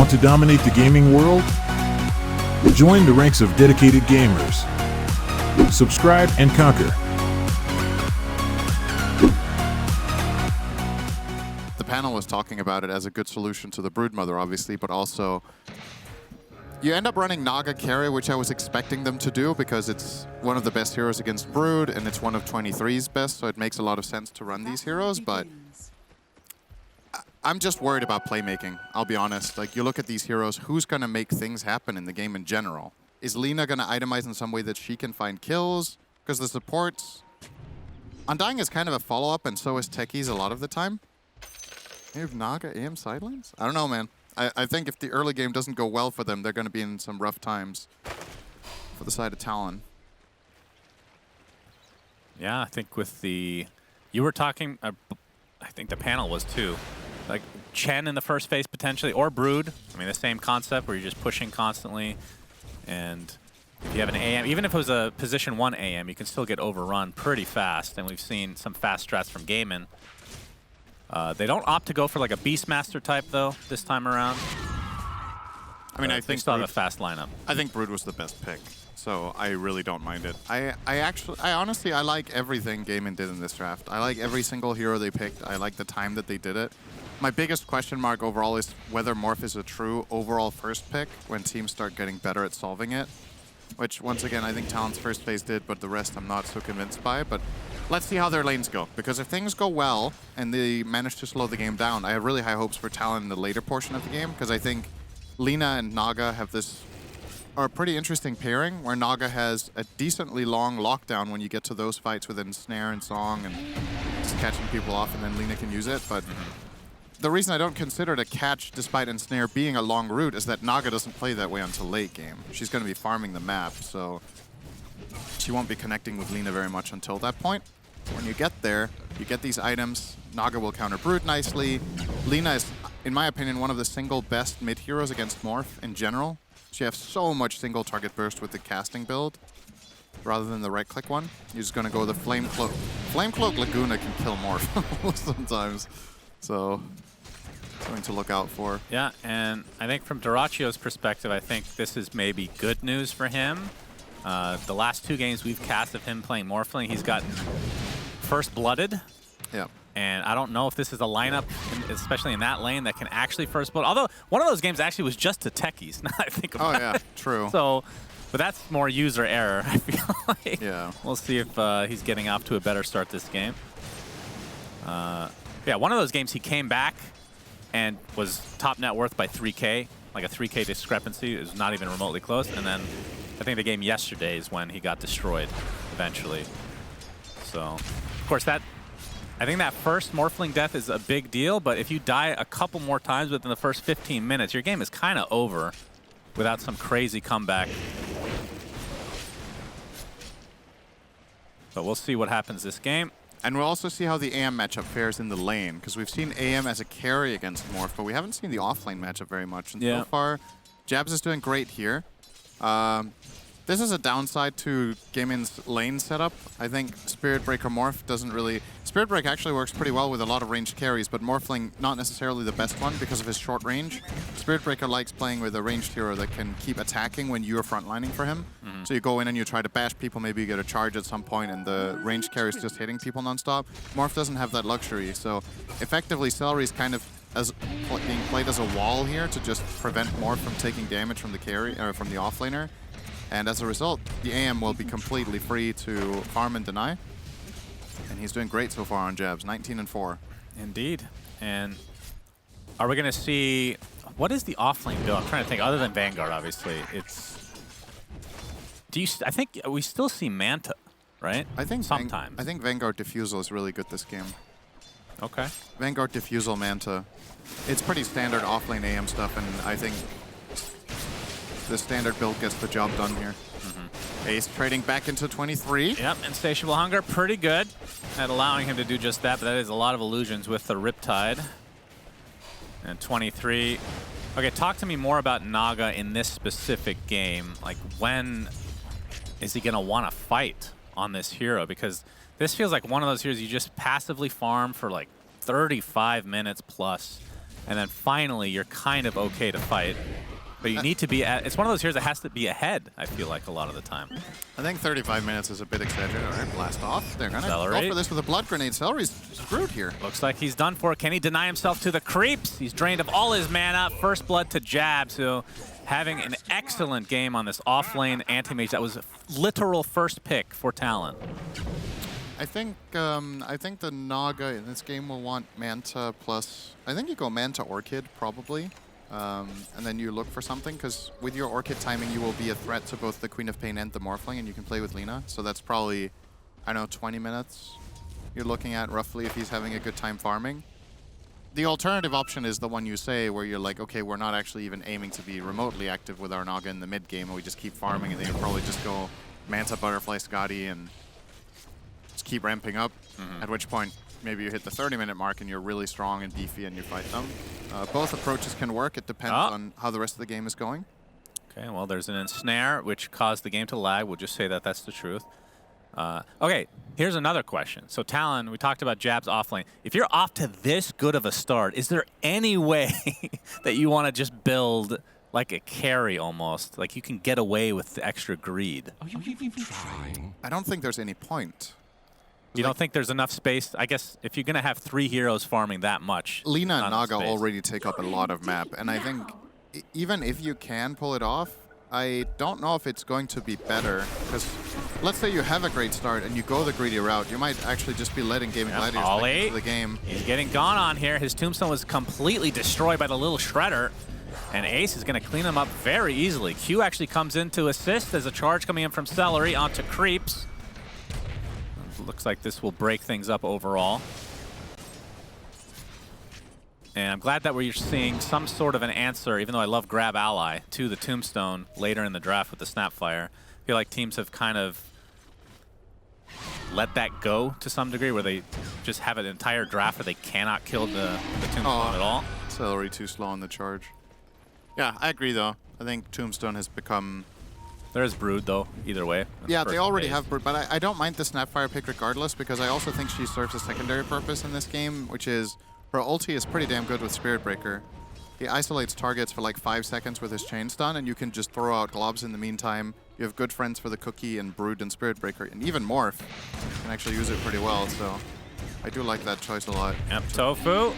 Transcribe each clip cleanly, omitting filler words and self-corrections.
Want to dominate the gaming world? Join the ranks of dedicated gamers. Subscribe and conquer. The panel was talking about it as a good solution to the Broodmother, obviously, but also you end up running Naga carry, which I was expecting them to do because it's one of the best heroes against Brood, and it's one of 23's best, so it makes a lot of sense to run these heroes, but I'm just worried about playmaking, I'll be honest. Like, you look at these heroes, who's going to make things happen in the game in general? Is Lina going to itemize in some way that she can find kills? Because the supports... Undying is kind of a follow-up, and so is Techies a lot of the time. Maybe Naga AM sidelines? I don't know, man. I think if the early game doesn't go well for them, they're going to be in some rough times for the side of Talon. Yeah, I think with the... You were talking... I think the panel was too. Like Chen in the first phase potentially, or Brood. I mean, the same concept where you're just pushing constantly. And if you have an AM, even if it was a position 1 AM, you can still get overrun pretty fast. And we've seen some fast strats from Gaimin. They don't opt to go for like a Beastmaster type though this time around. I mean, I think they still have a fast lineup. I think Brood was the best pick, so I really don't mind it. I honestly like everything Gaimin did in this draft. I like every single hero they picked. I like the time that they did it. My biggest question mark overall is whether Morph is a true overall first pick when teams start getting better at solving it. Which, once again, I think Talon's first phase did, but the rest I'm not so convinced by. But let's see how their lanes go. Because if things go well and they manage to slow the game down, I have really high hopes for Talon in the later portion of the game. Because I think Lina and Naga have are a pretty interesting pairing, where Naga has a decently long lockdown when you get to those fights within Snare and Song and just catching people off, and then Lina can use it. But the reason I don't consider it a catch, despite Ensnare being a long route, is that Naga doesn't play that way until late game. She's going to be farming the map, so she won't be connecting with Lina very much until that point. When you get there, you get these items. Naga will counter Brood nicely. Lina is, in my opinion, one of the single best mid heroes against Morph in general. She has so much single target burst with the casting build, rather than the right-click one. You're just going to go the Flame Cloak. Flame Cloak Laguna can kill Morph sometimes, so something to look out for. Yeah, and I think from Duracchio's perspective, I think this is maybe good news for him. The last 2 games we've cast of him playing Morphling, he's gotten First Blooded. Yeah. And I don't know if this is a lineup, especially in that lane, that can actually First Blood. Although, one of those games actually was just to Techies, now that I think about it. Oh, yeah, true. So, but that's more user error, I feel like. Yeah. We'll see if he's getting off to a better start this game. Yeah, one of those games he came back and was top net worth by 3K, like a 3K discrepancy. It was not even remotely close. And then I think the game yesterday is when he got destroyed eventually. So, of course, I think that first Morphling death is a big deal, but if you die a couple more times within the first 15 minutes, your game is kind of over without some crazy comeback. But we'll see what happens this game. And we'll also see how the AM matchup fares in the lane, because we've seen AM as a carry against Morph, but we haven't seen the offlane matchup very much. And so far, Jabs is doing great here. This is a downside to Gaimin's lane setup. I think Spirit Breaker Morph doesn't really... Spirit Break actually works pretty well with a lot of ranged carries, but Morphling not necessarily the best one because of his short range. Spirit Breaker likes playing with a ranged hero that can keep attacking when you're frontlining for him. So you go in and you try to bash people, maybe you get a charge at some point, and the ranged carry is just hitting people nonstop. Morph doesn't have that luxury, so effectively Celery is kind of being played as a wall here to just prevent Morph from taking damage from the carry or from the offlaner. And as a result, the AM will be completely free to farm and deny. And he's doing great so far on Jabs, 19 and 4. Indeed. And are we going to see... What is the offlane build? I'm trying to think. Other than Vanguard, obviously. It's... I think we still see Manta, right? I think sometimes. I think Vanguard Diffusal is really good this game. Okay. Vanguard Diffusal Manta. It's pretty standard offlane AM stuff, and I think the standard build gets the job done here. Ace trading back into 23. Yep, Insatiable Hunger, pretty good at allowing him to do just that, but that is a lot of illusions with the Riptide. And 23. Okay, talk to me more about Naga in this specific game. Like, when is he going to want to fight on this hero? Because this feels like one of those heroes you just passively farm for like 35 minutes plus, and then finally you're kind of okay to fight. But you need to be at, it's one of those heroes that has to be ahead, I feel like, a lot of the time. I think 35 minutes is a bit exaggerated. All right, blast off. They're going to go Celery. for this with a blood grenade. Celery's screwed here. Looks like he's done for. Can he deny himself to the creeps? He's drained of all his mana. First blood to Jabs, who having an excellent game on this off-lane anti-mage. That was a literal first pick for Talon. I think the Naga in this game will want Manta plus... I think you go Manta Orchid, probably. And then you look for something, because with your Orchid timing, you will be a threat to both the Queen of Pain and the Morphling, and you can play with Lina. So that's probably, I don't know, 20 minutes you're looking at, roughly, if he's having a good time farming. The alternative option is the one you say, where you're like, okay, we're not actually even aiming to be remotely active with our Naga in the mid-game, and we just keep farming, and then you'll probably just go Manta, Butterfly, Scotty, and just keep ramping up, at which point maybe you hit the 30-minute mark and you're really strong and beefy and you fight them. Both approaches can work. It depends on how the rest of the game is going. Okay, well, there's an ensnare, which caused the game to lag. We'll just say that that's the truth. Okay, here's another question. So Talon, we talked about Jabs offlane. If you're off to this good of a start, is there any way that you want to just build like a carry almost? Like you can get away with the extra greed? Are you even trying? I don't think there's any point. You don't think there's enough space? I guess if you're going to have 3 heroes farming that much. Lina and not enough Naga space. already take up a lot of map, and I think even if you can pull it off, I don't know if it's going to be better, because let's say you have a great start and you go the greedy route, you might actually just be letting Gaimin Gladiators back into the game. He's getting gone on here. His tombstone was completely destroyed by the little shredder, and Ace is going to clean him up very easily. Q actually comes in to assist. There's a charge coming in from Celery onto Creeps. Looks like this will break things up overall. And I'm glad that we're seeing some sort of an answer, even though I love grab ally, to the tombstone later in the draft with the Snapfire. I feel like teams have kind of let that go to some degree, where they just have an entire draft where they cannot kill the tombstone at all. Celery too slow on the charge. Yeah, I agree though. I think Tombstone has become... There is Brood, though, either way. Yeah, they already have Brood, but I don't mind the Snapfire pick regardless, because I also think she serves a secondary purpose in this game, which is her ulti is pretty damn good with Spirit Breaker. He isolates targets for like 5 seconds with his chain stun, and you can just throw out globs in the meantime. You have good friends for the cookie and Brood and Spirit Breaker, and even Morph can actually use it pretty well, so I do like that choice a lot. Yep, Tofu.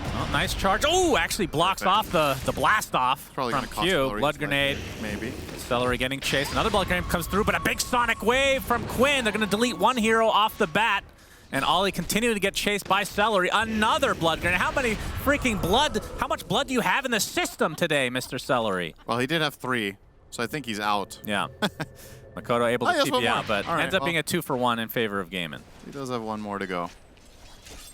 Oh, nice charge. Oh, actually blocks off the blast off Probably from Q. Blood grenade. Maybe. Celery getting chased. Another blood grenade comes through, but a big sonic wave from Quinn. They're going to delete one hero off the bat. And Ollie continuing to get chased by Celery. Another blood grenade. How many freaking blood? How much blood do you have in the system today, Mr. Celery? Well, he did have 3, so I think he's out. Yeah. Makoto able to keep you out, but right, ends up being a 2-for-1 in favor of Gaimin. He does have one more to go.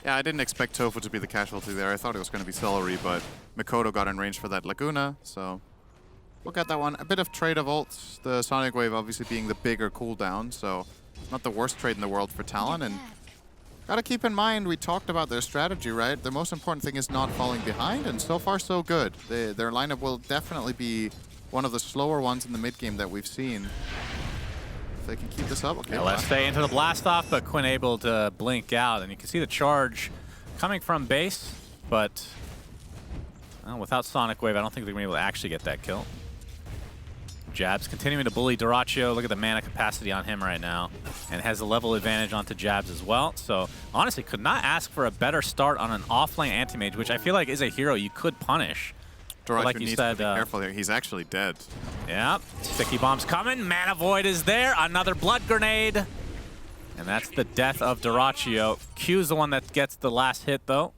Yeah, I didn't expect Tofu to be the casualty there. I thought it was going to be Celery, but Makoto got in range for that Laguna, so we'll get that one. A bit of trade of ults, the Sonic Wave obviously being the bigger cooldown, so not the worst trade in the world for Talon. And gotta keep in mind, we talked about their strategy, right? The most important thing is not falling behind, and so far so good. Their lineup will definitely be one of the slower ones in the mid-game that we've seen. They can keep this up. Okay, Yeah, let's stay into the blast off, but Quinn able to blink out, and you can see the charge coming from base, but without Sonic Wave, I don't think they're going to be able to actually get that kill. Jabs continuing to bully Duraccio. Look at the mana capacity on him right now, and has a level advantage onto Jabs as well. So honestly, could not ask for a better start on an offlane anti-mage, which I feel like is a hero you could punish. Duraccio like you needs said, to be careful here. He's actually dead. Yeah, sticky bombs coming. Mana Void is there. Another blood grenade. And that's the death of Duraccio. Q's the one that gets the last hit, though.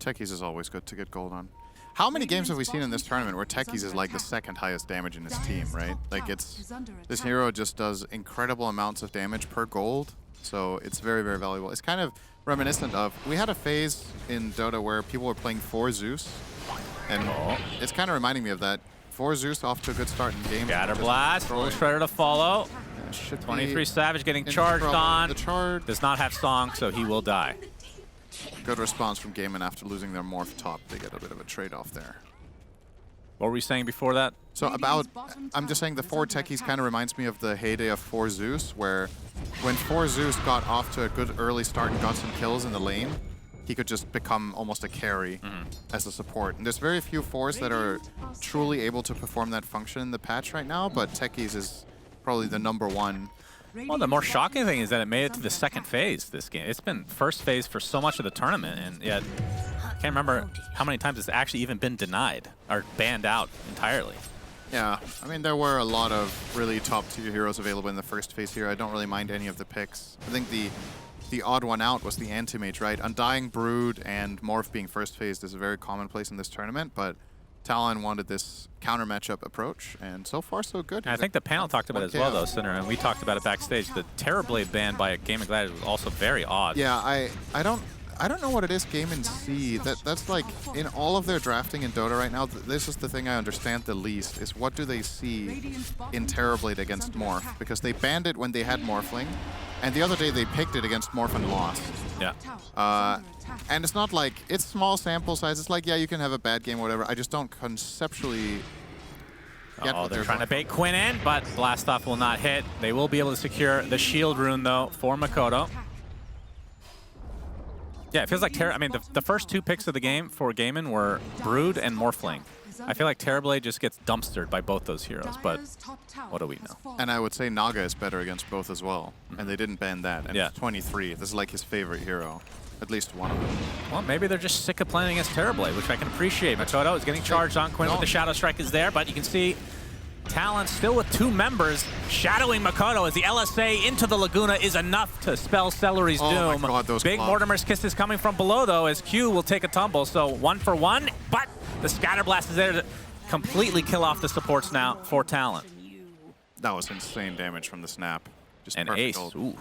Techies is always good to get gold on. How many games have we seen in this tournament where Techies is like the second highest damage in his team, right? Like it's, this hero just does incredible amounts of damage per gold. So it's very, very valuable. It's kind of reminiscent of, we had a phase in Dota where people were playing for Zeus. And it's kind of reminding me of that. 4 Zeus off to a good start in game. Scatter Blast, full Shredder to follow. Yeah, 23 Savage getting charged on. The charge. Does not have Song, so he will die. Good response from Gaimin after losing their Morph top. They get a bit of a trade-off there. What were we saying before that? So about, I'm just saying the 4 Techies kind of reminds me of the heyday of 4 Zeus, where when 4 Zeus got off to a good early start and got some kills in the lane, he could just become almost a carry as a support. And there's very few fours that are truly able to perform that function in the patch right now, but Techies is probably the #1. Well, the more shocking thing is that it made it to the second phase this game. It's been first phase for so much of the tournament, and yet I can't remember how many times it's actually even been denied or banned out entirely. Yeah, I mean, there were a lot of really top-tier heroes available in the first phase here. I don't really mind any of the picks. I think the odd one out was the Anti-Mage, right? Undying, Brood, and Morph being first phased is a very commonplace in this tournament, but Talon wanted this counter matchup approach, and so far so good. I think the panel talked about it as well, though, Sinner, and we talked about it backstage. The Terrorblade ban by Gaimin Gladiators was also very odd. Yeah, I don't know what it is Gaimin see. That's like, in all of their drafting in Dota right now, this is the thing I understand the least, is what do they see in Terrorblade against Morph? Because they banned it when they had Morphling, and the other day they picked it against Morph and lost. Yeah. And it's not like, it's small sample size. It's like, yeah, you can have a bad game or whatever. I just don't conceptually get what they're trying to bait Quinn in, but Blast Off will not hit. They will be able to secure the shield rune, though, for Makoto. Yeah, it feels like I mean, the first two picks of the game for Gaimin were Brood and Morphling. I feel like Terrorblade just gets dumpstered by both those heroes, but what do we know? And I would say Naga is better against both as well, and they didn't ban that. And Yeah. it's 23. This is like his favorite hero, at least one of them. Well, maybe they're just sick of playing against Terrorblade, which I can appreciate. Makoto is getting charged on. Quinn with the Shadow Strike is there, but you can see Talon still with 2 members shadowing Makoto as the LSA into the Laguna is enough to spell Celery's doom. Oh my God, those Big clubs. Mortimer's Kiss is coming from below, though, as Q will take a tumble. So 1 for 1, but the Scatter Blast is there to completely kill off the supports now for Talon. That was insane damage from the snap. Just And perfect Ace, ult. ooh,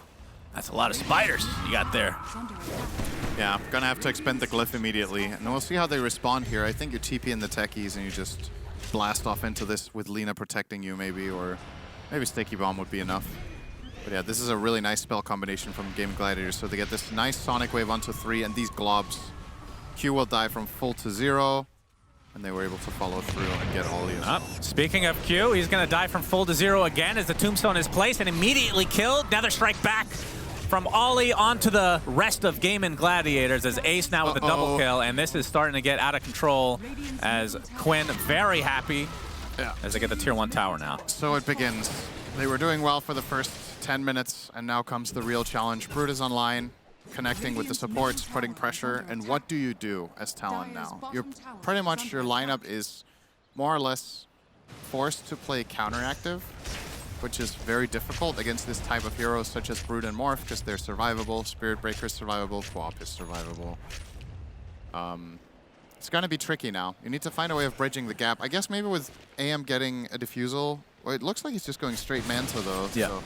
that's a lot of spiders you got there. Yeah, gonna have to expend the glyph immediately, and we'll see how they respond here. I think you TP in the techies and you just blast off into this with Lina protecting you maybe, or maybe Sticky Bomb would be enough. But yeah, this is a really nice spell combination from Gaimin Gladiators. So they get this nice Sonic Wave onto 3 and these globs. Q will die from full to 0, and they were able to follow through and get Ollie as well. Speaking of Q, he's going to die from full to 0 again as the Tombstone is placed and immediately killed. Nether Strike back from Ollie onto the rest of Gaimin Gladiators as Ace now with a double kill, and this is starting to get out of control as Quinn very happy as they get the tier 1 tower now. So it begins. They were doing well for the first 10 minutes, and now comes the real challenge. Brood is online, connecting with the supports, putting pressure, and what do you do as Talon now? You're pretty much, your lineup is more or less forced to play counteractive, which is very difficult against this type of heroes such as Brood and Morph, because they're survivable, Spirit Breaker is survivable, Co-op is survivable. It's going to be tricky now. You need to find a way of bridging the gap. I guess maybe with AM getting a defusal, well, it looks like he's just going straight Manta though. Yeah. So.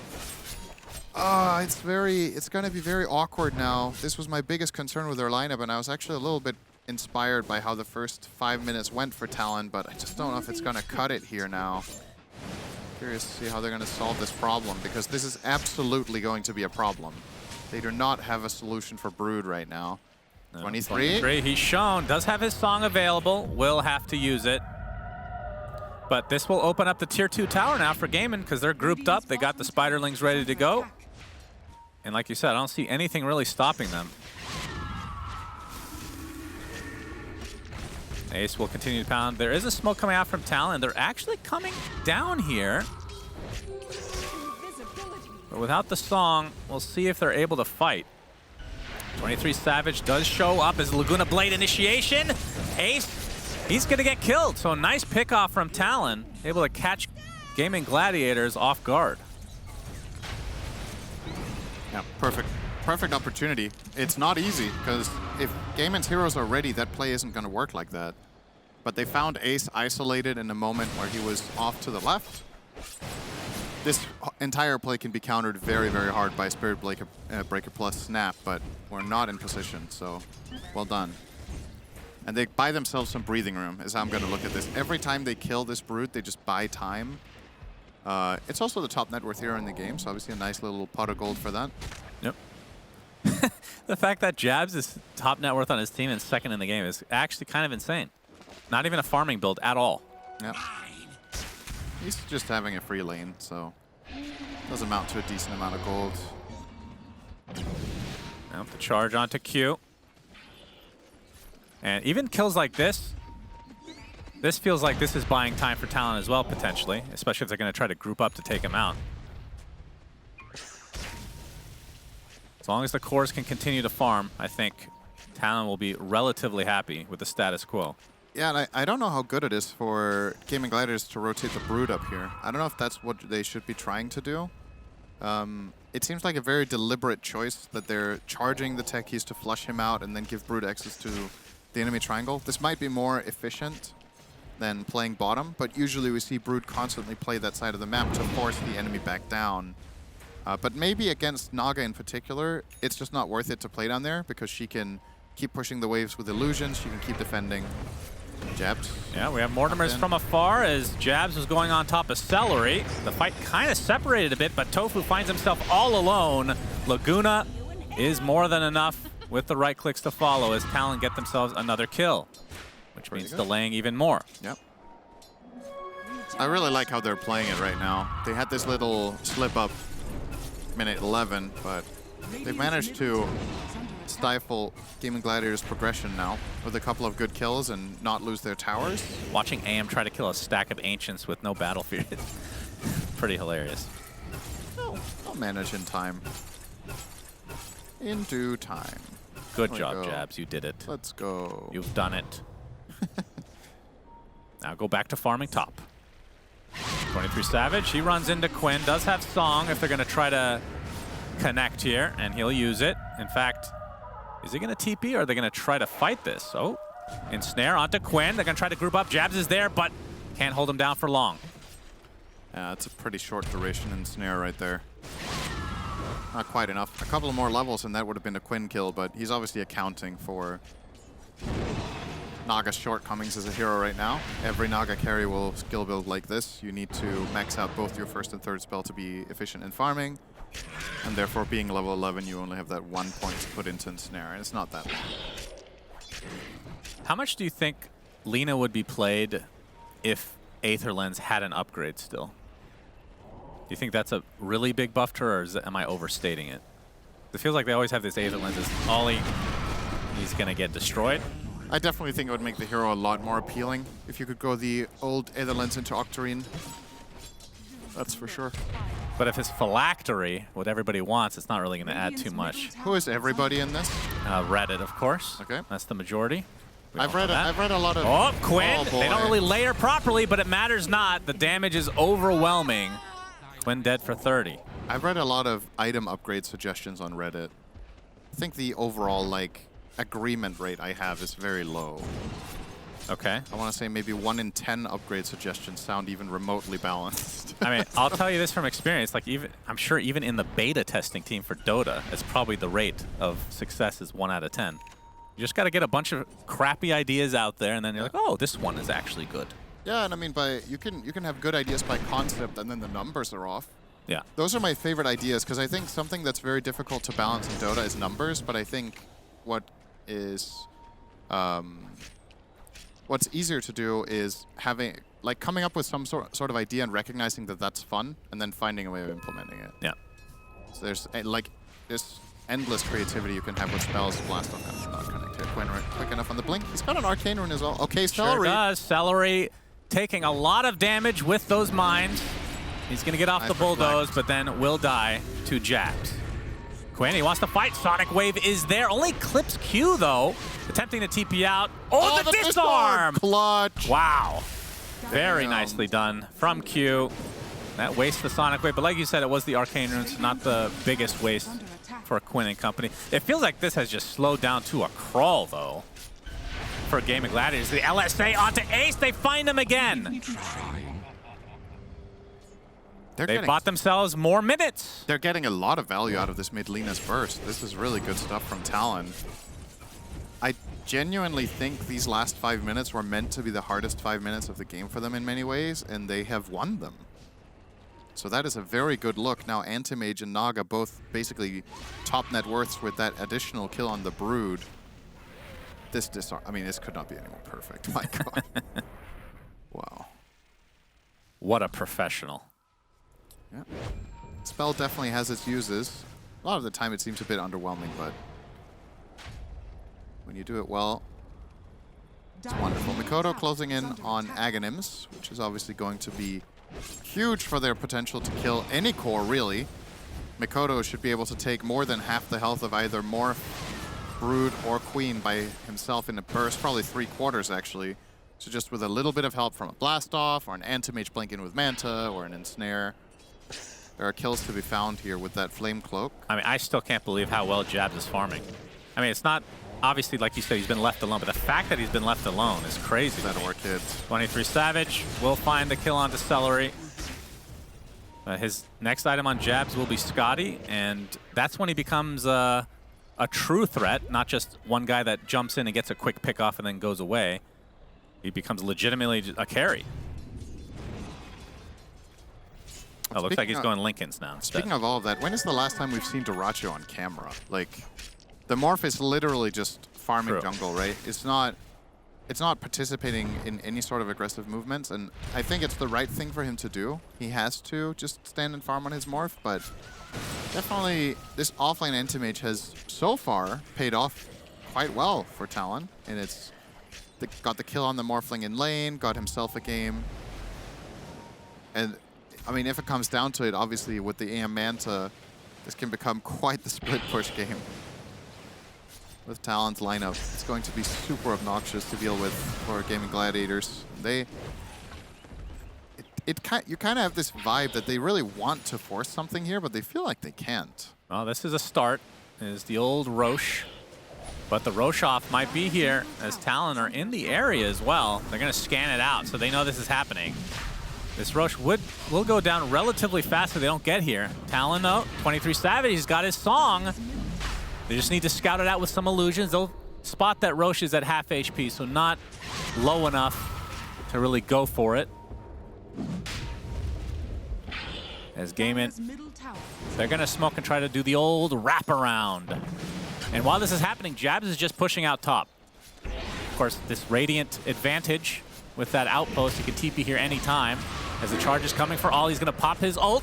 It's going to be very awkward now. This was my biggest concern with their lineup, and I was actually a little bit inspired by how the first 5 minutes went for Talon, but I just don't know if it's going to cut it here now. Curious to see how they're going to solve this problem, because this is absolutely going to be a problem. They do not have a solution for Brood right now. 23? He's shown, does have his song available, will have to use it. But this will open up the tier 2 tower now for Gaimin because they're grouped up. They got the Spiderlings ready to go. And like you said, I don't see anything really stopping them. Ace will continue to pound. There is a smoke coming out from Talon. They're actually coming down here. But without the song, we'll see if they're able to fight. 23 Savage does show up as Laguna Blade initiation. Ace, he's going to get killed. So nice pick off from Talon, able to catch Gaimin Gladiators off guard. Yeah, perfect opportunity. It's not easy, because if Gaimin's heroes are ready, that play isn't going to work like that. But they found Ace isolated in a moment where he was off to the left. This entire play can be countered very, very hard by Spirit Breaker plus Snap, but we're not in position, so well done. And they buy themselves some breathing room, is how I'm going to look at this. Every time they kill this Brute, they just buy time. It's also the top net worth hero in the game, so obviously a nice little pot of gold for that. Yep. The fact that Jabs is top net worth on his team and second in the game is actually kind of insane. Not even a farming build at all. Yep. He's just having a free lane, so does amount to a decent amount of gold. Now the charge onto Q. And even kills like this feels like this is buying time for Talon as well, potentially, especially if they're going to try to group up to take him out. As long as the cores can continue to farm, I think Talon will be relatively happy with the status quo. Yeah, and I don't know how good it is for Gaimin Gladiators to rotate the Brood up here. I don't know if that's what they should be trying to do. It seems like a very deliberate choice that they're charging the techies to flush him out and then give Brood access to the enemy triangle. This might be more efficient than playing bottom, but usually we see Brood constantly play that side of the map to force the enemy back down. But maybe against Naga in particular, it's just not worth it to play down there because she can keep pushing the waves with illusions, she can keep defending. Jabs. Yeah, we have Mortimers from afar as Jabs was going on top of Celery. The fight kind of separated a bit, but Tofu finds himself all alone. Laguna is more than enough with the right clicks to follow as Talon get themselves another kill, which means delaying even more. Yep. I really like how they're playing it right now. They had this little slip up minute 11, but they've managed to stifle Gaimin Gladiators' progression now with a couple of good kills and not lose their towers. Watching AM try to kill a stack of Ancients with no battlefield, pretty hilarious. I'll manage in time. In due time. Good job, Jabs. You did it. Let's go. You've done it. Now go back to farming top. 23 Savage. He runs into Quinn. Does have Song if they're going to try to connect here, and he'll use it. In fact, is he going to TP or are they going to try to fight this? Oh, ensnare onto Quinn. They're going to try to group up. Jabs is there, but can't hold him down for long. Yeah, it's a pretty short duration ensnare right there. Not quite enough. A couple of more levels and that would have been a Quinn kill, but he's obviously accounting for Naga's shortcomings as a hero right now. Every Naga carry will skill build like this. You need to max out both your first and third spell to be efficient in farming. And therefore, being level 11, you only have that 1 point to put into ensnare, and it's not that long. How much do you think Lina would be played if Aether Lens had an upgrade still? Do you think that's a really big buff to her, or am I overstating it? It feels like they always have this Aether Lens as Ollie. He's going to get destroyed. I definitely think it would make the hero a lot more appealing if you could go the old Aether Lens into Octarine. That's for sure. But if it's phylactery, what everybody wants, it's not really going to add too much. Who is everybody in this? Reddit, of course. Okay. That's the majority. I've read a lot of... Oh, Quinn! Oh, they don't really layer properly, but it matters not. The damage is overwhelming. Quinn dead for 30. I've read a lot of item upgrade suggestions on Reddit. I think the overall, like, agreement rate I have is very low. Okay. I want to say maybe 1 in 10 upgrade suggestions sound even remotely balanced. I mean, I'll tell you this from experience. Like, I'm sure even in the beta testing team for Dota, it's probably the rate of success is 1 out of 10. You just got to get a bunch of crappy ideas out there, and then you're like, oh, this one is actually good. Yeah, and I mean, you can have good ideas by concept, and then the numbers are off. Yeah. Those are my favorite ideas, because I think something that's very difficult to balance in Dota is numbers, but I think what is... what's easier to do is coming up with some sort of idea and recognizing that that's fun, and then finding a way of implementing it. Yeah. So there's this endless creativity you can have with spells. Blast off, not connected. Quinn quick enough on the blink. He's got an arcane rune as well. Okay, Celery. Sure does. Celery taking a lot of damage with those mines. He's going to get off the bulldoze, but then will die to Jax. Quinn, he wants to fight. Sonic Wave is there. Only clips Q, though. Attempting to TP out. Oh, the disarm! Clutch! Wow. Very nicely done from Q. That wastes the Sonic Wave, but like you said, it was the Arcane Runes, not the biggest waste for Quinn and company. It feels like this has just slowed down to a crawl, though, for Gaimin Gladiators. The LSA onto Ace. They find him again. They've bought themselves more minutes. They're getting a lot of value out of this mid Lina's burst. This is really good stuff from Talon. I genuinely think these last 5 minutes were meant to be the hardest 5 minutes of the game for them in many ways, and they have won them. So that is a very good look. Now Anti-Mage and Naga both basically top net worths with that additional kill on the Brood. This disarm, I mean, this could not be any more perfect. My God. Wow. What a professional. Yeah. Spell definitely has its uses. A lot of the time it seems a bit underwhelming, but when you do it well, It's wonderful. Mikoto closing in on Aghanims, which is obviously going to be huge for their potential to kill any core, really. Mikoto should be able to take more than half the health of either Morph, Brood, or Queen by himself in a burst, probably 3/4 actually. So just with a little bit of help from a Blast Off, or an Anti-Mage blink in with Manta, or an Ensnare. There are kills to be found here with that Flame Cloak. I mean, I still can't believe how well Jabs is farming. I mean, it's not, obviously, like you said, he's been left alone, but the fact that he's been left alone is crazy. That Orchid. 23 Savage will find the kill onto Celery. His next item on Jabs will be Scotty, and that's when he becomes a true threat, not just one guy that jumps in and gets a quick pick off and then goes away. He becomes legitimately a carry. Oh, looks like he's going Lincolns now. Speaking of all of that, when is the last time we've seen Dyrachyo on camera? Like, the Morph is literally just farming jungle, right? It's not participating in any sort of aggressive movements, and I think it's the right thing for him to do. He has to just stand and farm on his Morph, but definitely this offlane Anti-Mage has so far paid off quite well for Talon, and it's got the kill on the Morphling in lane, got himself a game, and I mean, if it comes down to it, obviously with the AM Manta, this can become quite the split push game. With Talon's lineup, it's going to be super obnoxious to deal with for Gaimin Gladiators. You kind of have this vibe that they really want to force something here, but they feel like they can't. Well, this is a start. Is the old Roche, but the Roche off might be here as Talon are in the area as well. They're going to scan it out, so they know this is happening. This Roche will go down relatively fast if they don't get here. Talon, though, 23 Savage, he's got his song. They just need to scout it out with some illusions. They'll spot that Roche is at half HP, so not low enough to really go for it. As Gaimin, they're going to smoke and try to do the old wraparound. And while this is happening, Jabs is just pushing out top. Of course, this Radiant advantage with that outpost. He can TP here anytime. As the charge is coming for all, he's going to pop his ult.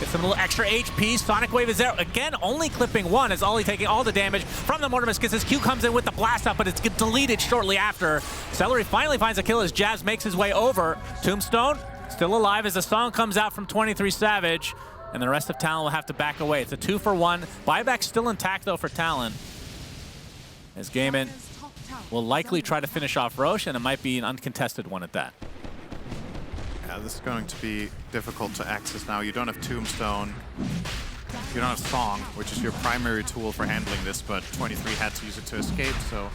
Get some little extra HP. Sonic Wave is there. Again, only clipping one as Ollie taking all the damage from the Mortimus because his Q comes in with the blast up, but it's deleted shortly after. Celery finally finds a kill as Jabs makes his way over. Tombstone still alive as the song comes out from 23 Savage, and the rest of Talon will have to back away. It's a 2-for-1. Buyback still intact, though, for Talon. As Gaimin will likely try to finish off Roche, and it might be an uncontested one at that. Yeah, this is going to be difficult to access now. You don't have Tombstone. You don't have Song, which is your primary tool for handling this, but 23 had to use it to escape, so...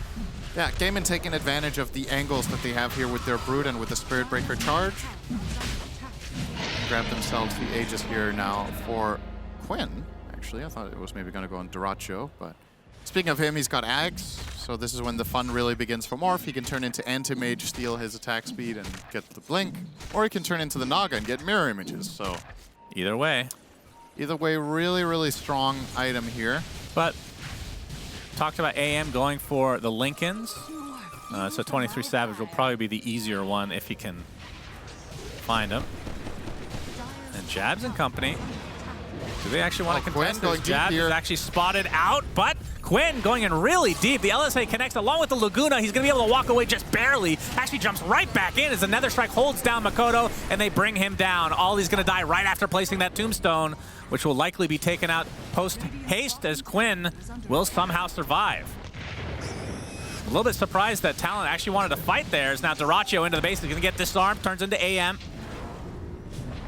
Yeah, Gaimin taking advantage of the angles that they have here with their Brood and with the Spirit Breaker charge. Grab themselves the Aegis here now for Quinn. Actually, I thought it was maybe going to go on Dyrachyo, but... Speaking of him, he's got Ags, so this is when the fun really begins for Morph. He can turn into Anti-Mage, steal his attack speed, and get the Blink. Or he can turn into the Naga and get Mirror Images, so... Either way, really, really strong item here. But talked about AM going for the Lincolns. So 23 Savage will probably be the easier one if he can find him. And Jabs and company. Do they actually want to contest this? Jabs is actually spotted out, but Quinn going in really deep. The LSA connects along with the Laguna. He's going to be able to walk away just barely. Actually jumps right back in as the Nether Strike holds down Mikoto, and they bring him down. Ollie's going to die right after placing that Tombstone, which will likely be taken out post-haste as Quinn will somehow survive. A little bit surprised that Talon actually wanted to fight there. As now Dyrachyo into the base. He's going to get disarmed, turns into AM.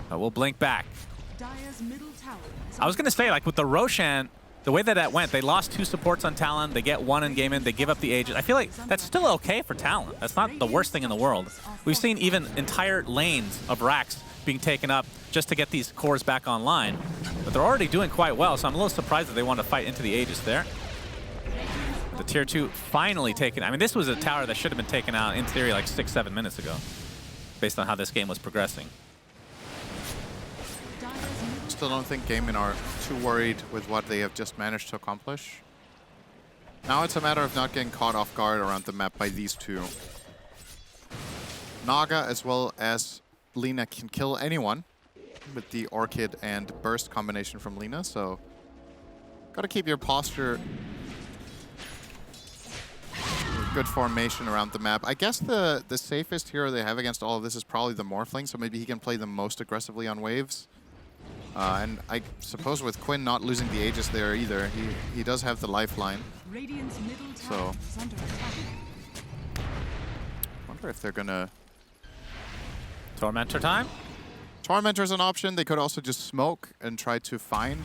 But we'll blink back. I was going to say, like, with the Roshan, the way that went, they lost 2 supports on Talon, they get 1 in Gaimin, they give up the Aegis. I feel like that's still okay for Talon. That's not the worst thing in the world. We've seen even entire lanes of racks being taken up just to get these cores back online. But they're already doing quite well, so I'm a little surprised that they want to fight into the Aegis there. The tier 2 finally taken. I mean, this was a tower that should have been taken out, in theory, like 6-7 minutes ago, based on how this game was progressing. Still don't think Gaimin are too worried with what they have just managed to accomplish. Now it's a matter of not getting caught off guard around the map by these two. Naga as well as Lina can kill anyone with the Orchid and Burst combination from Lina, so gotta keep your posture good formation around the map. I guess the safest hero they have against all of this is probably the Morphling, so maybe he can play the most aggressively on waves. And I suppose with Quinn not losing the Aegis there either, he does have the lifeline. So, wonder if they're gonna... Tormentor time? Tormentor's an option. They could also just smoke and try to find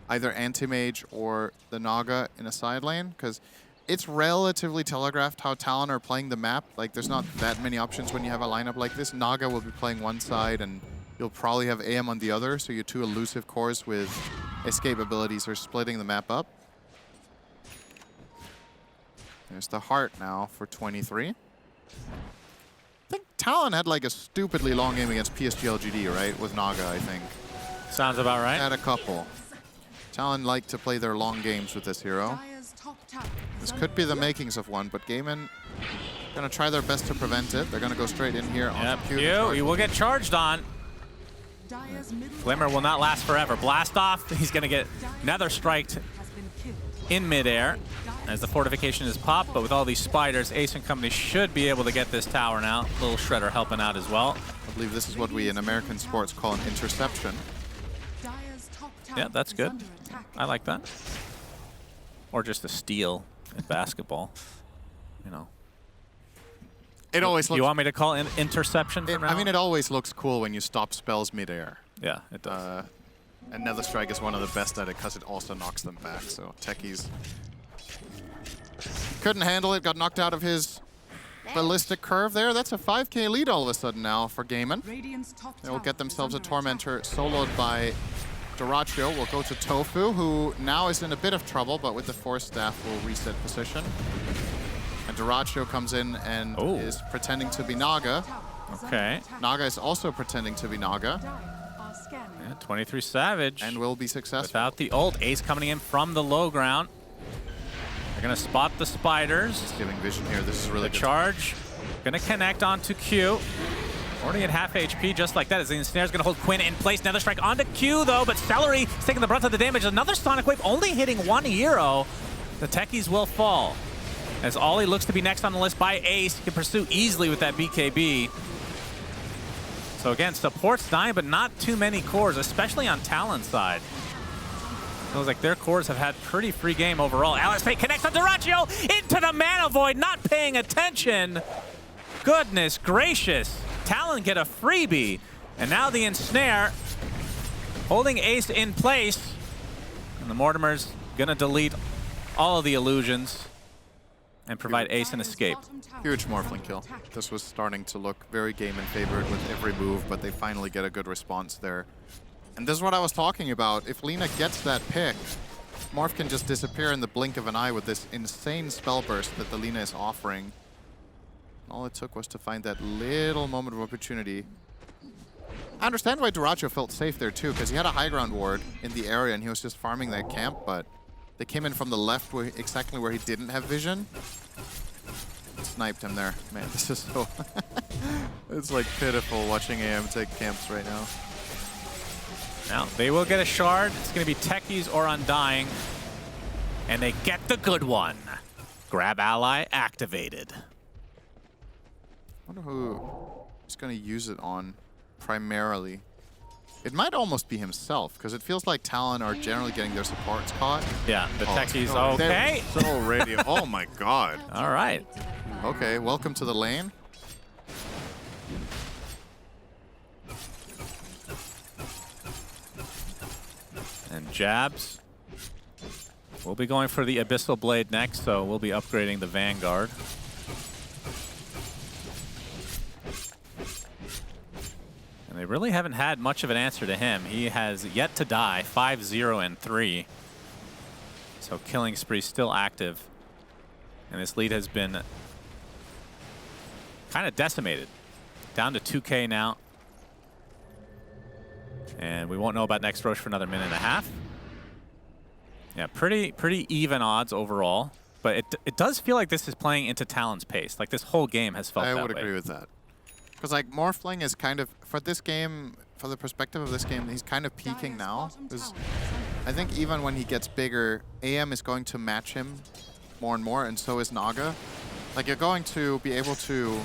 either Anti-Mage or the Naga in a side lane, because it's relatively telegraphed how Talon are playing the map. Like, there's not that many options when you have a lineup like this. Naga will be playing one side, and you'll probably have AM on the other, so your two elusive cores with escape abilities are splitting the map up. There's the heart now for 23. I think Talon had like a stupidly long game against PSG LGD, right? With Naga, I think. Sounds about right. Had a couple. Talon like to play their long games with this hero. This could be the makings of one, but Gaimin gonna try their best to prevent it. They're gonna go straight in here on Q. He will get charged on. Glimmer will not last forever. Blast off. He's gonna get another strike in midair as the fortification is popped, but with all these spiders, Ace and company should be able to get this tower now. Little Shredder helping out as well. I believe this is what we in American sports call an interception. Yeah, that's good. I like that. Or just a steal in basketball. You know. It always looks... You want me to call it interception from now I mean, it always looks cool when you stop spells midair. Yeah, it does. And Nether Strike is one of the best at it because it also knocks them back. So techies couldn't handle it, got knocked out of his ballistic curve there. That's a 5k lead all of a sudden now for Gaimin. They will get themselves a Tormentor soloed by Doraccio. Will go to Tofu, who now is in a bit of trouble, but with the Force Staff will reset position. And Doraccio comes in and is pretending to be Naga. Okay. Naga is also pretending to be Naga. Yeah, 23 Savage. And will be successful. Without the ult. Ace coming in from the low ground. They're going to spot the spiders. He's giving vision here. This is really good. The charge. Going to connect onto Q. Already at half HP, just like that, as the Ensnare's going to hold Quinn in place. Nether Strike onto Q, though, but Celery is taking the brunt of the damage. Another Sonic Wave only hitting one hero. The techies will fall. As Ollie looks to be next on the list by Ace. He can pursue easily with that BKB. So again, support's dying, but not too many cores, especially on Talon's side. Feels like their cores have had pretty free game overall. Alice Fate connects on Doraccio into the Mana Void, not paying attention. Goodness gracious. Talon get a freebie. And now the Ensnare holding Ace in place. And the Mortimer's gonna delete all of the illusions and provide Ace an escape. Huge Morphling kill. This was starting to look very Gaimin favored with every move, but they finally get a good response there. And this is what I was talking about. If Lina gets that pick, Morph can just disappear in the blink of an eye with this insane spell burst that the Lina is offering. All it took was to find that little moment of opportunity. I understand why Doraccio felt safe there too, because he had a high ground ward in the area and he was just farming that camp, but they came in from the left where exactly where he didn't have vision. Sniped him there. Man, this is so... It's like pitiful watching AM take camps right now. Now, they will get a shard. It's going to be Techies or Undying. And they get the good one. Grab ally activated. I wonder who is going to use it on primarily. It might almost be himself, because it feels like Talon are generally getting their supports caught. Yeah, the Techies, okay. So radio. Oh my god. All right. Okay, welcome to the lane. And Jabs. We'll be going for the Abyssal Blade next, so we'll be upgrading the Vanguard. And they really haven't had much of an answer to him. He has yet to die, 5-0 and 3. So Killing Spree still active. And this lead has been kind of decimated. Down to 2K now. And we won't know about next Roche for another minute and a half. Yeah, pretty even odds overall. But it does feel like this is playing into Talon's pace. Like this whole game has felt that way. I would agree with that. Because like Morphling is kind of, for this game, for the perspective of this game, he's kind of peaking now. Because I think even when he gets bigger, AM is going to match him more and more, and so is Naga. Like, you're going to be able to...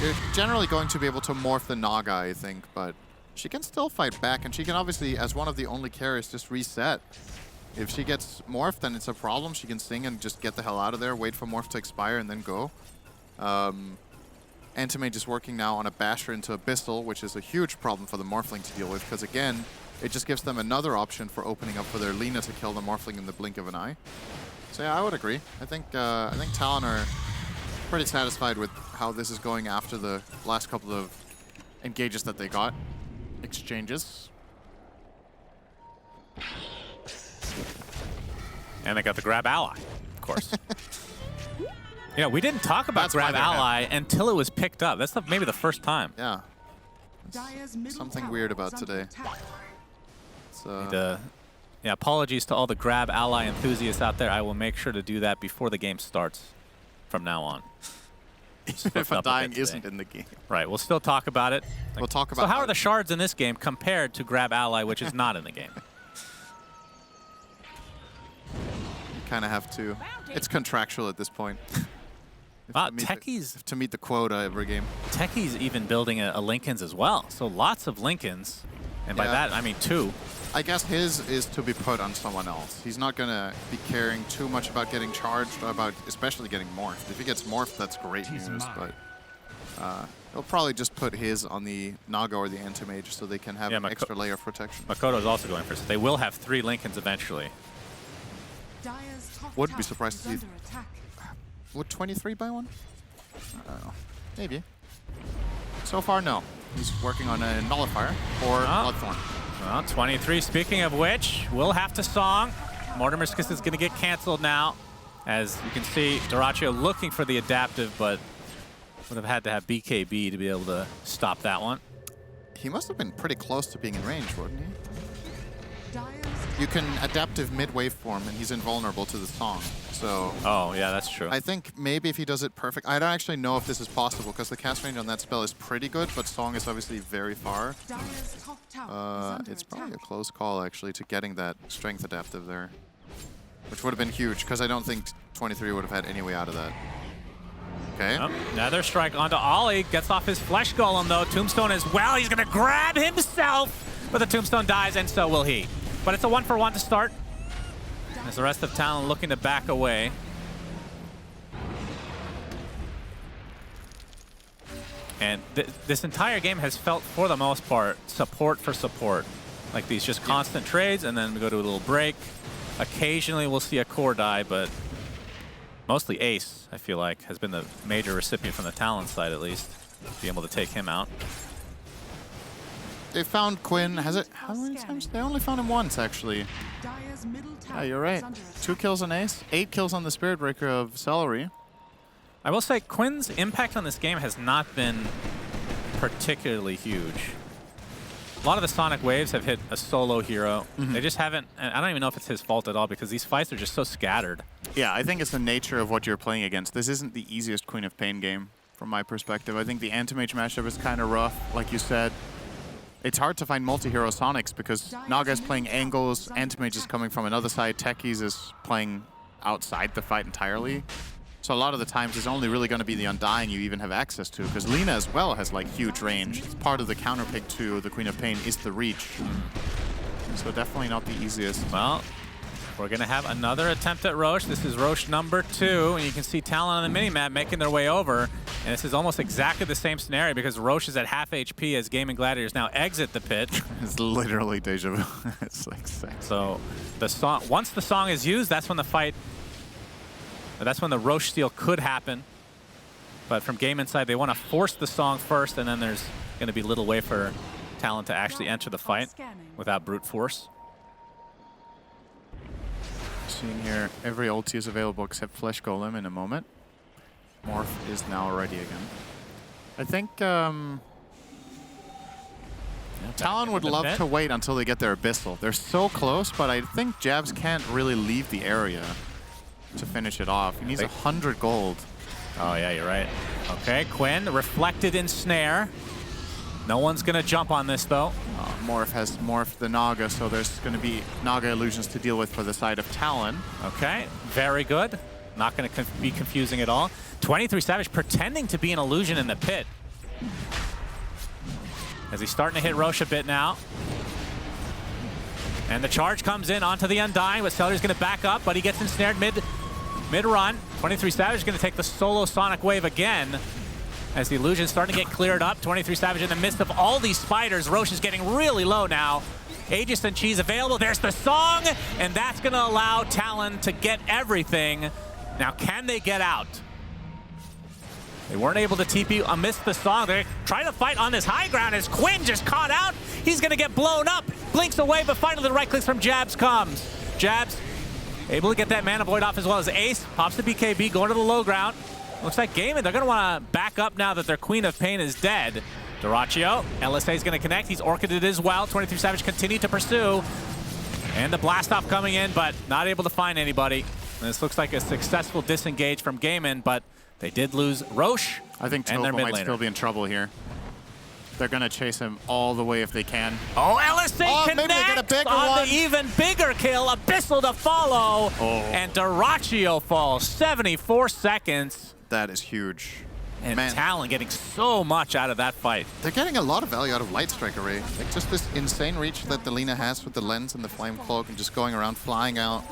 You're generally going to be able to morph the Naga, I think, but she can still fight back, and she can obviously, as one of the only carriers, just reset. If she gets morphed, then it's a problem. She can sing and just get the hell out of there, wait for morph to expire, and then go. Antimage is working now on a Basher into Abyssal, which is a huge problem for the Morphling to deal with, because again, it just gives them another option for opening up for their Lina to kill the Morphling in the blink of an eye. So yeah, I would agree. I think Talon are pretty satisfied with how this is going after the last couple of engages that they got. Exchanges. And they got the grab ally, of course. Yeah, we didn't talk about grab ally until it was picked up. That's maybe the first time. Yeah. Something weird about today. Yeah, apologies to all the grab ally enthusiasts out there. I will make sure to do that before the game starts from now on. If Undying isn't in the game. Right, we'll still talk about it. We'll talk about So how are the shards in this game compared to grab ally, which is not in the game? You kind of have to. It's contractual at this point. Wow, Techie's to meet the quota every game. Techie's even building a Lincolns as well. So lots of Lincolns. And by that, I mean 2. I guess his is to be put on someone else. He's not going to be caring too much about getting charged, or about especially getting morphed. If he gets morphed, that's great news, but he'll probably just put his on the Naga or the Antimage so they can have an extra layer of protection. Makoto's also going for it. They will have 3 Lincolns eventually. Wouldn't be surprised to see... Would 23 buy one? I don't know. Maybe. So far, no. He's working on a Nullifier or Bloodthorn. Well, 23, speaking of which, we'll have to song. Mortimer's Kiss is going to get canceled now. As you can see, Doraccio looking for the adaptive, but would have had to have BKB to be able to stop that one. He must have been pretty close to being in range, wouldn't he? You can adaptive mid-wave form, and he's invulnerable to the song. So oh, yeah, that's true. I think maybe if he does it perfect, I don't actually know if this is possible because the cast range on that spell is pretty good, but Song is obviously very far. It's probably a close call actually to getting that strength adaptive there, which would have been huge because I don't think 23 would have had any way out of that. Okay. Oh, another strike onto Ollie. Gets off his Flesh Golem though. Tombstone as well. He's going to grab himself, but the Tombstone dies, and so will he. But it's a 1-for-1 to start. As the rest of Talon looking to back away. And this entire game has felt, for the most part, support for support. Like these just constant trades, and then we go to a little break. Occasionally we'll see a core die, but mostly Ace, I feel like, has been the major recipient from the Talon side, at least. Be able to take him out. They found Quinn. How many times? They only found him once, actually. Yeah, you're right. 2 kills on Ace, 8 kills on the Spirit Breaker of Celery. I will say Quinn's impact on this game has not been particularly huge. A lot of the Sonic Waves have hit a solo hero. They just haven't, and I don't even know if it's his fault at all because these fights are just so scattered. Yeah, I think it's the nature of what you're playing against. This isn't the easiest Queen of Pain game from my perspective. I think the Antimage matchup is kind of rough, like you said. It's hard to find multi-hero Sonics because Naga's playing angles, Antimage is coming from another side, Techies is playing outside the fight entirely. So a lot of the times it's only really going to be the Undying you even have access to, because Lina as well has like huge range. It's part of the counterpick to the Queen of Pain is the reach. So definitely not the easiest. Well, we're going to have another attempt at Roche. This is Roche number 2, and you can see Talon on the minimap making their way over. And this is almost exactly the same scenario because Roche is at half HP as Gaimin Gladiators now exit the pit. It's literally deja vu. It's like sex. So the song, once the song is used, that's when the fight, that's when the Roche steal could happen. But from Gaimin side, they want to force the song first, and then there's going to be little way for Talon to actually enter the fight without brute force. Seeing here, every ulti is available except Flesh Golem in a moment. Morph is now ready again. I think Talon would love to wait until they get their Abyssal. They're so close, but I think Jabs can't really leave the area to finish it off. He needs 100 gold. Oh yeah, you're right. Okay, Quinn reflected in Snare. No one's going to jump on this, though. Morph has morphed the Naga, so there's going to be Naga illusions to deal with for the side of Talon. Okay, very good. Not going to be confusing at all. 23 Savage pretending to be an illusion in the pit. As he's starting to hit Roche a bit now. And the charge comes in onto the Undying, but Celery's going to back up, but he gets ensnared mid-run. 23 Savage is going to take the solo Sonic Wave again. As the illusion's starting to get cleared up. 23 Savage in the midst of all these spiders. Roche is getting really low now. Aegis and Cheese available. There's the song, and that's going to allow Talon to get everything. Now, can they get out? They weren't able to TP amidst the song. They're trying to fight on this high ground as Quinn just caught out. He's going to get blown up. Blinks away, but finally the right clicks from Jabs comes. Jabs able to get that Mana Void off as well as Ace. Pops the BKB, going to the low ground. Looks like Gaimin, they're going to want to back up now that their Queen of Pain is dead. Duraccio, LSA is going to connect. He's Orchided as well. 23 Savage continue to pursue. And the blast off coming in, but not able to find anybody. And this looks like a successful disengage from Gaimin, but they did lose Roche. I think and their Topo mid might laner. still be in trouble here. They're going to chase him all the way if they can. Oh, LSA maybe they get a connects bigger on one. the even bigger kill. Abyssal to follow. Oh. And Duraccio falls 74 seconds. That is huge. And Man. Talon getting so much out of that fight. They're getting a lot of value out of Light Strike Array. Like just this insane reach that the Lina has with the lens and the Flame Cloak and just going around, flying out,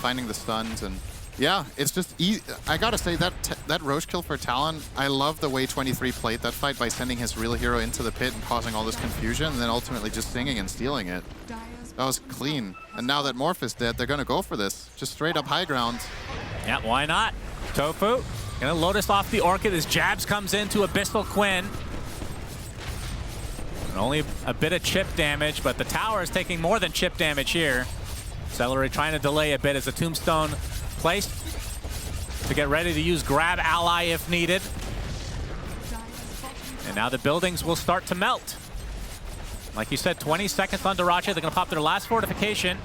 finding the stuns. And yeah, it's just easy. I gotta say, that Roche kill for Talon, I love the way 23 played that fight by sending his real hero into the pit and causing all this confusion and then ultimately just singing and stealing it. That was clean. And now that Morph is dead, they're gonna go for this. Just straight up high ground. Yeah, why not? Tofu gonna Lotus off the Orchid as Jabs comes into Abyssal Quinn. And only a bit of chip damage, but the tower is taking more than chip damage here. Celery trying to delay a bit as the Tombstone placed to get ready to use Grab Ally if needed. And now the buildings will start to melt. Like you said, 20 seconds on Duraccio. They're gonna pop their last fortification.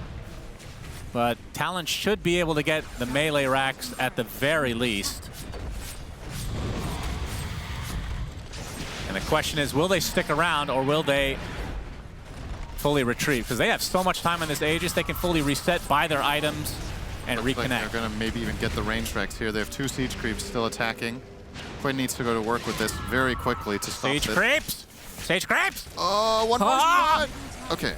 But Talon should be able to get the melee racks at the very least. And the question is, will they stick around or will they fully retreat? Because they have so much time on this Aegis, they can fully reset, buy their items, and reconnect. Like they're gonna maybe even get the range racks here. They have 2 siege creeps still attacking. Quinn needs to go to work with this very quickly to stop Siege this. creeps! Siege creeps! Oh, one more Ah! shot! Okay,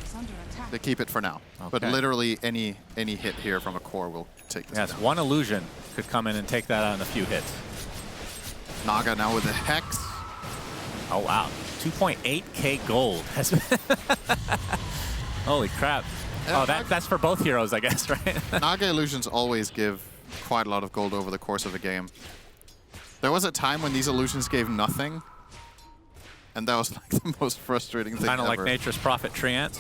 they keep it for now. But Okay. literally any hit here from a core will take this Yes, down. one illusion could come in and take that out in a few hits. Naga now with the Hex. Oh, wow. 2.8k gold. Holy crap. Oh, that's for both heroes, I guess, right? Naga illusions always give quite a lot of gold over the course of a game. There was a time when these illusions gave nothing, and that was like the most frustrating thing Kind of like ever. Nature's Prophet Treants.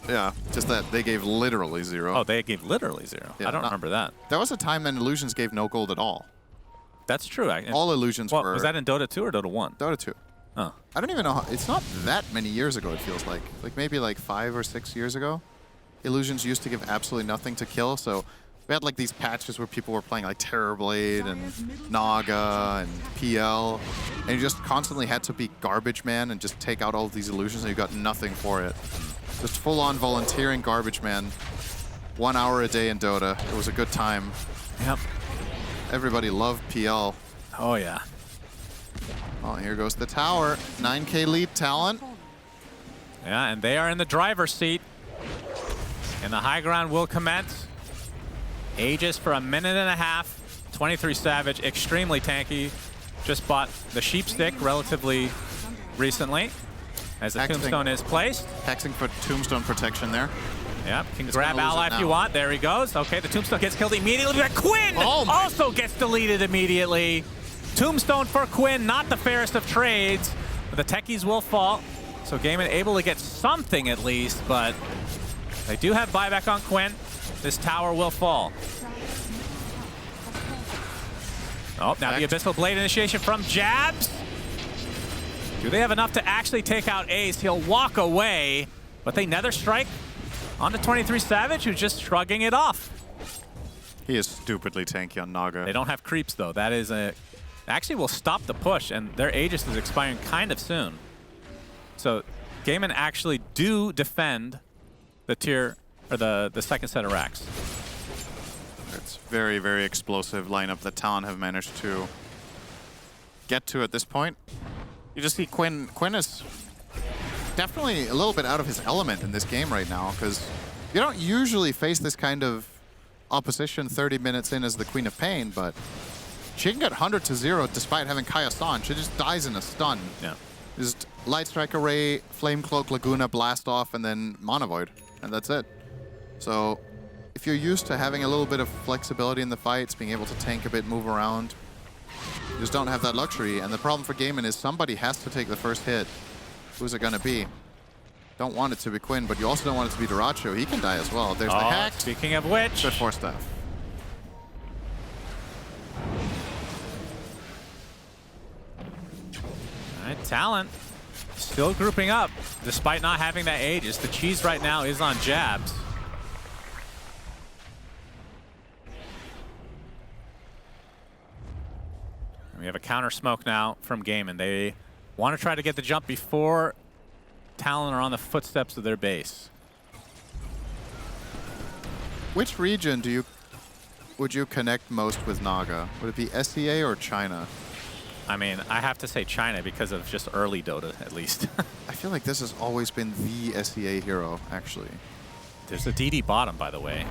Yeah, just that they gave literally 0. Oh, they gave literally 0. Yeah, I don't not- remember that. There was a time when illusions gave no gold at all. That's true. All illusions Well, were... was that in Dota 2 or Dota 1? Dota 2. Oh. I don't even know how... It's not that many years ago, it feels like. Like maybe like 5 or 6 years ago. Illusions used to give absolutely nothing to kill, so we had like these patches where people were playing like Terrorblade and Naga and PL, and you just constantly had to be Garbage Man and just take out all of these illusions and you got nothing for it. Just full-on volunteering Garbage Man. 1 hour a day in Dota. It was a good time. Yep. Everybody loved PL. Oh, yeah. Oh, here goes the tower. 9k lead, Talon. Yeah, and they are in the driver's seat. And the high ground will commence. Aegis for a minute and a half. 23 Savage, extremely tanky. Just bought the Sheep Stick relatively recently. As the Hexing. Tombstone is placed. Hexing for Tombstone protection there. Yep, can It's grab gonna lose Ally it if you now. want. There he goes. Okay, the Tombstone gets killed immediately, but Quinn Oh my- also gets deleted immediately. Tombstone for Quinn, not the fairest of trades, but the techies will fall. So Gaimin able to get something at least, but they do have buyback on Quinn. This tower will fall. Oh, now the Abyssal Blade initiation from Jabs. Do they have enough to actually take out Ace? He'll walk away, but they Nether Strike onto 23 Savage, who's just shrugging it off. He is stupidly tanky on Naga. They don't have creeps, though. That is a... Actually, will stop the push, and their Aegis is expiring kind of soon. So Gaimin actually do defend the tier, or the second set of racks. It's very, very explosive lineup that Talon have managed to get to at this point. You just see Quinn is definitely a little bit out of his element in this game right now, because you don't usually face this kind of opposition 30 minutes in as the Queen of Pain, but she can get 100 to 0 despite having Kaya-san. She just dies in a stun. Yeah. Just Light Strike Array, Flame Cloak, Laguna, Blast Off, and then Mana Void, and that's it. So if you're used to having a little bit of flexibility in the fights, being able to tank a bit, move around, you just don't have that luxury. And the problem for Gaimin is somebody has to take the first hit. Who's it going to be? Don't want it to be Quinn, but you also don't want it to be Duracho. He can die as well. There's the hack. Speaking of which. Good force staff. All right, Talon still grouping up despite not having that Aegis. The cheese right now is on jabs. We have a counter smoke now from Gaimin. They want to try to get the jump before Talon are on the footsteps of their base. Which region would you connect most with Naga? Would it be SEA or China? I mean, I have to say China because of just early Dota, at least. I feel like this has always been the SEA hero, actually. There's a DD bottom, by the way.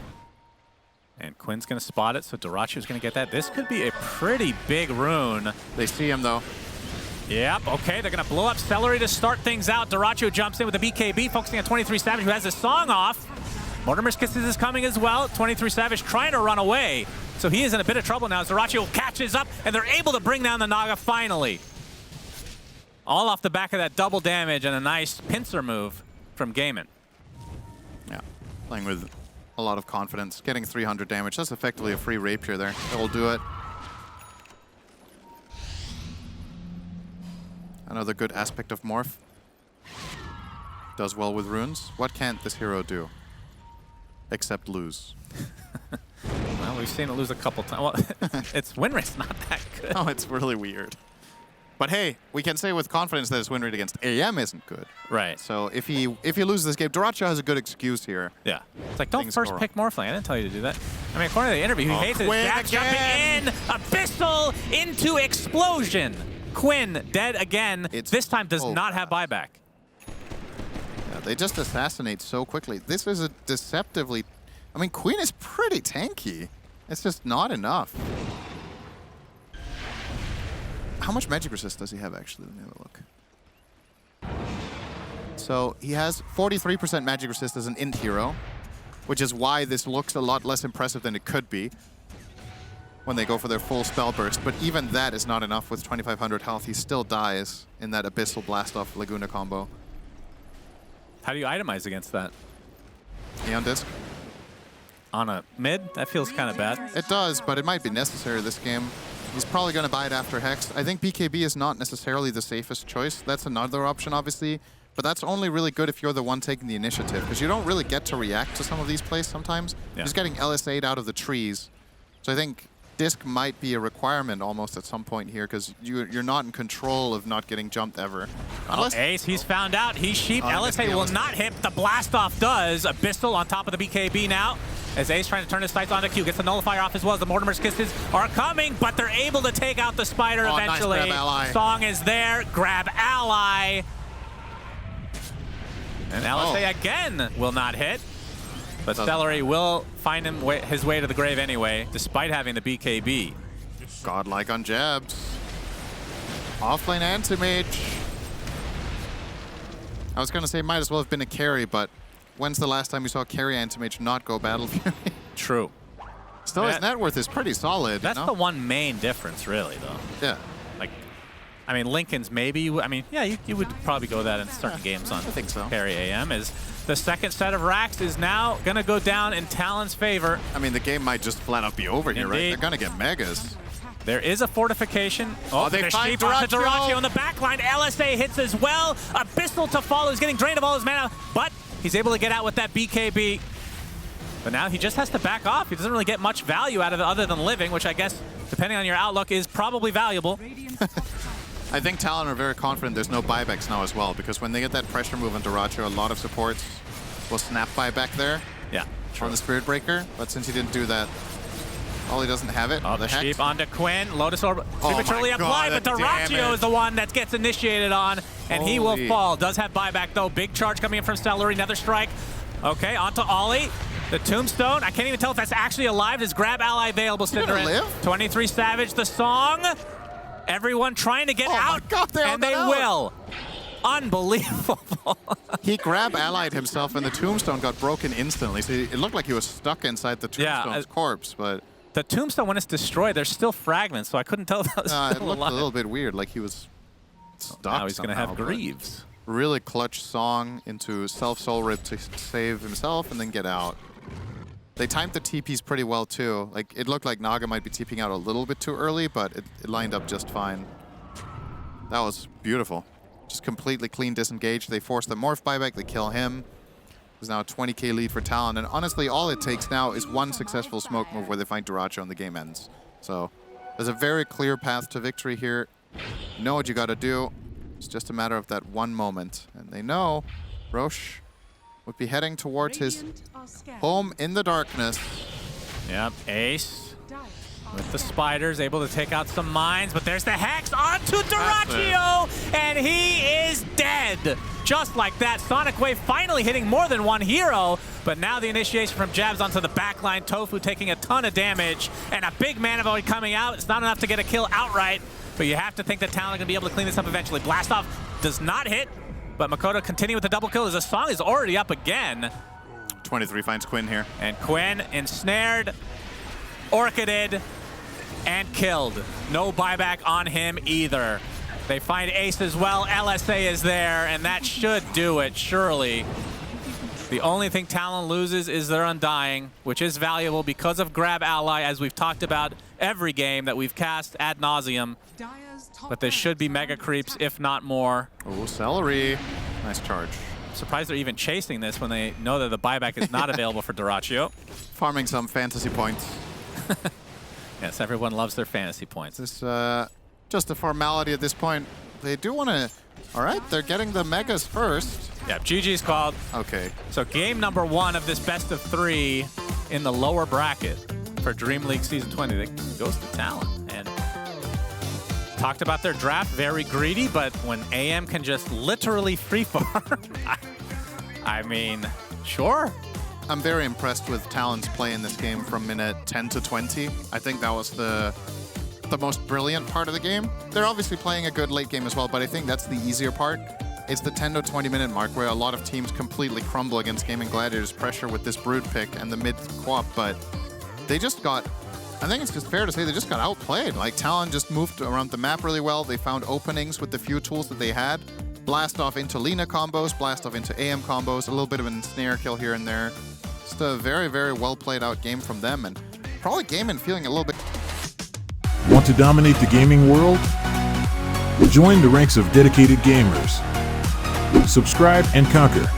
And Quinn's going to spot it, so Duracho's going to get that. This could be a pretty big rune. They see him, though. Yep, okay, they're going to blow up Celery to start things out. Duracho jumps in with a BKB, focusing on 23 Savage, who has his song off. Mortimer's Kisses is coming as well. 23 Savage trying to run away. So he is in a bit of trouble now as Duracho catches up, and they're able to bring down the Naga finally. All off the back of that double damage and a nice pincer move from Gaimin. Yeah, playing with a lot of confidence. Getting 300 damage. That's effectively a free rapier there. That will do it. Another good aspect of Morph. Does well with runes. What can't this hero do? Except lose. Well, we've seen it lose a couple times. Well, its win rate's not that good. Oh, it's really weird. But hey, we can say with confidence that his win rate against AM isn't good. Right. So if he loses this game, Duracho has a good excuse here. Yeah. It's like, don't Things first go pick Morphling. I didn't tell you to do that. I mean, according to the interview, he hates it. Quinn Jack again. jumping in. Abyssal into Explosion. Quinn dead again. This time does not have buyback. Yeah, they just assassinate so quickly. This is a deceptively... I mean, Queen is pretty tanky. It's just not enough. How much magic resist does he have, actually? Let me have a look. So he has 43% magic resist as an int hero, which is why this looks a lot less impressive than it could be when they go for their full spell burst. But even that is not enough with 2,500 health. He still dies in that Abyssal Blast-Off Laguna combo. How do you itemize against that? Neon Disc? On a mid? That feels kind of bad. It does, but it might be necessary this game. He's probably going to buy it after Hex. I think BKB is not necessarily the safest choice. That's another option, obviously. But that's only really good if you're the one taking the initiative, because you don't really get to react to some of these plays sometimes. Yeah. Just getting LS8 out of the trees. So I think Disc might be a requirement almost at some point here, because you're not in control of not getting jumped ever. Oh, Ace, he's found out. He's sheep. LSA will not hit. The blast-off does. Abyssal on top of the BKB now. As Ace trying to turn his sights on the Q, gets the nullifier off as well as the Mortimer's Kisses are coming, but they're able to take out the Spider eventually. Nice grab ally. Song is there, grab ally. And LSA again will not hit, but Celery will find him his way to the grave anyway, despite having the BKB. Godlike on jabs. Offlane Anti-Mage. I was going to say might as well have been a carry, but when's the last time you saw carry Anti-Mage not go Battle Fury? True. Still, his net worth is pretty solid. That's the one main difference, really, though. Yeah. Like, I mean, Lincoln's maybe, I mean, yeah, you would probably go that in certain games on I think so. carry AM. Is the second set of racks is now going to go down in Talon's favor. I mean, the game might just flat out be over here, right? They're going to get megas. There is a fortification. Oh, they find Duracho on the back line. LSA hits as well. Abyssal to follow. He's getting drained of all his mana, but he's able to get out with that BKB. But now he just has to back off. He doesn't really get much value out of it other than living, which I guess, depending on your outlook, is probably valuable. I think Talon are very confident there's no buybacks now as well, because when they get that pressure move on Dyrachyo, a lot of supports will snap buyback there Yeah. on the Spirit Breaker, but since he didn't do that, Ollie doesn't have it. Oh, the cheap Hex. onto Quinn. Lotus Orb Oh prematurely my applied, God, but damn Dyrachyo it. is the one that gets initiated on, and he will Holy. fall. Does have buyback, though. Big charge coming in from Stellary. Another strike. Okay, onto Ollie. The Tombstone. I can't even tell if that's actually alive. Does grab ally available, Cinderin. live? 23 Savage, the song. Everyone trying to get Oh my out, God, they all and got they out. will. Unbelievable. He grab allied himself, and the Tombstone got broken instantly. So it looked like he was stuck inside the Yeah, Tombstone's corpse, but The Tombstone, when it's destroyed, there's still fragments, so I couldn't tell if that was it still looked alive. a little bit weird, like he was stuck. Now he's going to have somehow, but Greaves. Really clutch song into self-soul rip to save himself and then get out. They timed the TPs pretty well too. Like it looked like Naga might be TPing out a little bit too early, but it lined up just fine. That was beautiful. Just completely clean disengage. They force the morph buyback, they kill him. There's now a 20k lead for Talon, and honestly, all it takes now is one successful smoke move where they find Dyrachyo and the game ends. So there's a very clear path to victory here. You know what you gotta do. It's just a matter of that one moment. And they know Roche would be heading towards his home in the darkness. Yep, Ace with the spiders, able to take out some mines, but there's the Hex onto Dyrachyo, and he is dead. Just like that, Sonic Wave finally hitting more than one hero, but now the initiation from jabs onto the backline. Tofu taking a ton of damage, and a big mana void coming out. It's not enough to get a kill outright, but you have to think that Talon can be able to clean this up eventually. Blastoff does not hit, but Makoto continue with the double kill as the song is already up again. 23 finds Quinn here. And Quinn ensnared, orchided, and killed. No buyback on him either. They find Ace as well. LSA is there, and that should do it, surely. The only thing Talon loses is their Undying, which is valuable because of grab ally, as we've talked about every game that we've cast ad nauseum. But there should be mega creeps, if not more. Oh, Celery. Nice charge. Surprised they're even chasing this when they know that the buyback is not available for Dyrachyo. Farming some fantasy points. Yes, everyone loves their fantasy points. This just a formality at this point. They do want to... All right, they're getting the megas first. Yeah, GG's called. Okay. So game number 1 of this best of 3 in the lower bracket for Dream League Season 20 that goes to Talon. And talked about their draft, very greedy, but when AM can just literally free farm, I mean, sure. I'm very impressed with Talon's play in this game from minute 10 to 20. I think that was the most brilliant part of the game. They're obviously playing a good late game as well, but I think that's the easier part. It's the 10 to 20 minute mark where a lot of teams completely crumble against Gaimin Gladiators' pressure with this Brood pick and the mid co-op, but they just got, I think it's just fair to say they just got outplayed. Like Talon just moved around the map really well. They found openings with the few tools that they had. Blast off into Lina combos, blast off into AM combos, a little bit of an ensnare kill here and there. Just a very, very well played out game from them, and probably Gaimin feeling a little bit. Want to dominate the gaming world? Join the ranks of dedicated gamers. Subscribe and conquer.